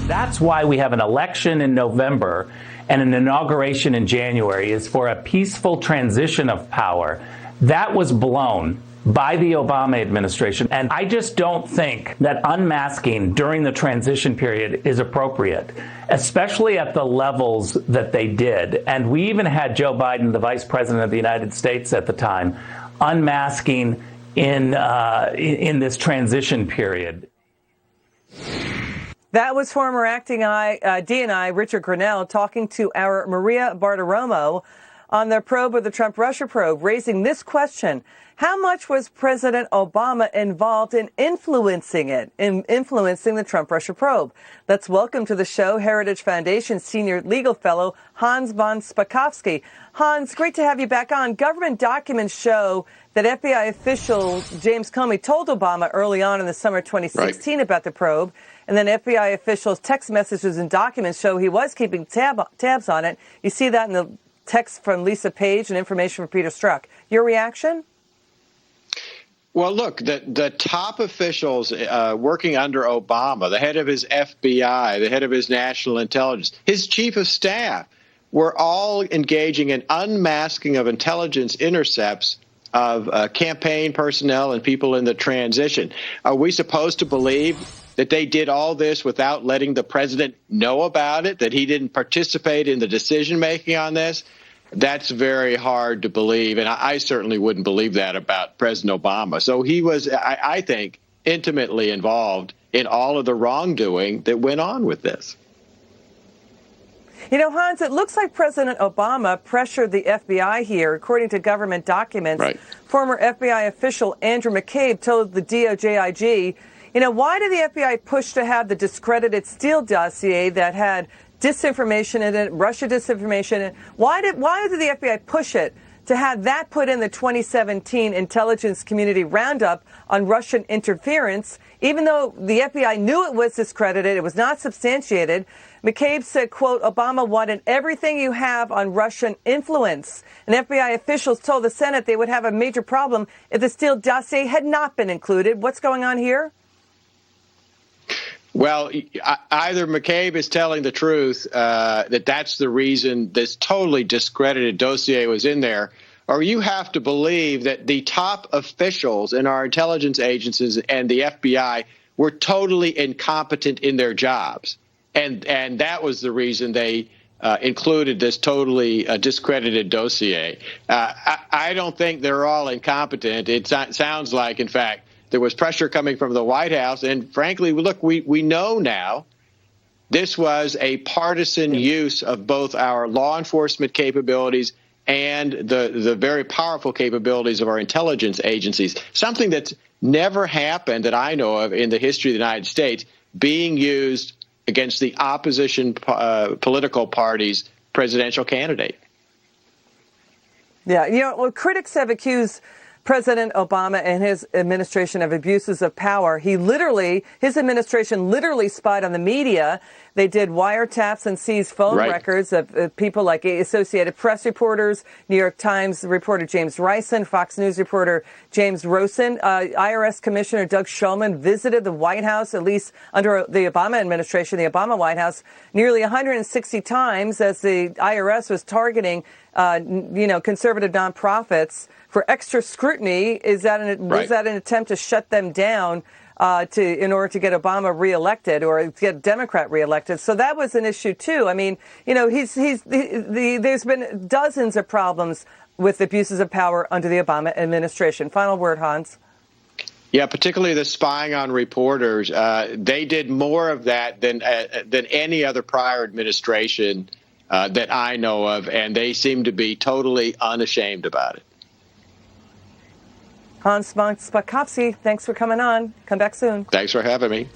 That's why we have an election in November and an inauguration in January, is for a peaceful transition of power. That was blown by the Obama administration. And I just don't think that unmasking during the transition period is appropriate, especially at the levels that they did. And we even had Joe Biden, the vice president of the United States at the time, unmasking in this transition period. That was former acting DNI Richard Grenell talking to our Maria Bartiromo on the probe of the Trump-Russia probe, raising this question. How much was President Obama involved in influencing the Trump-Russia probe? Let's welcome to the show Heritage Foundation Senior Legal Fellow Hans von Spakovsky. Hans, great to have you back on. Government documents show that FBI official James Comey told Obama early on in the summer 2016 about the probe, and then FBI officials' text messages and documents show he was keeping tabs on it. You see that in the text from Lisa Page and information from Peter Strzok. Your reaction? Well, look, the top officials working under Obama, the head of his FBI, the head of his national intelligence, his chief of staff, were all engaging in unmasking of intelligence intercepts of campaign personnel and people in the transition. Are we supposed to believe that they did all this without letting the president know about it, that he didn't participate in the decision-making on this? That's very hard to believe, and I certainly wouldn't believe that about President Obama. So he was, I think, intimately involved in all of the wrongdoing that went on with this. You know, Hans, it looks like President Obama pressured the FBI here. According to government documents, former FBI official Andrew McCabe told the DOJ IG, you know, why did the FBI push to have the discredited Steele dossier that had disinformation in it, Russia disinformation in it? Why did the FBI push it to have that put in the 2017 intelligence community roundup on Russian interference, even though the FBI knew it was discredited, it was not substantiated? McCabe said, quote, Obama wanted everything you have on Russian influence. And FBI officials told the Senate they would have a major problem if the Steele dossier had not been included. What's going on here? Well, either McCabe is telling the truth, that's the reason this totally discredited dossier was in there, or you have to believe that the top officials in our intelligence agencies and the FBI were totally incompetent in their jobs. And that was the reason they included this totally discredited dossier. I don't think they're all incompetent. It sounds like, in fact, there was pressure coming from the White House. And frankly, look, we know now this was a partisan use of both our law enforcement capabilities and the very powerful capabilities of our intelligence agencies, something that's never happened that I know of in the history of the United States, being used against the opposition political party's presidential candidate. Yeah, you know, well, critics have accused President Obama and his administration of abuses of power. His administration literally spied on the media. They did wiretaps and seized phone records of people like Associated Press reporters, New York Times reporter James Rison, Fox News reporter James Rosen. IRS Commissioner Doug Shulman visited the White House, at least under the Obama administration, the Obama White House, nearly 160 times as the IRS was targeting, conservative nonprofits for extra scrutiny. Was that an attempt to shut them down in order to get Obama reelected or get a Democrat reelected? So that was an issue too. I mean, you know, there's been dozens of problems with abuses of power under the Obama administration. Final word, Hans. Yeah, particularly the spying on reporters. They did more of that than any other prior administration that I know of, and they seem to be totally unashamed about it. Hans von Spakovsky, thanks for coming on. Come back soon. Thanks for having me.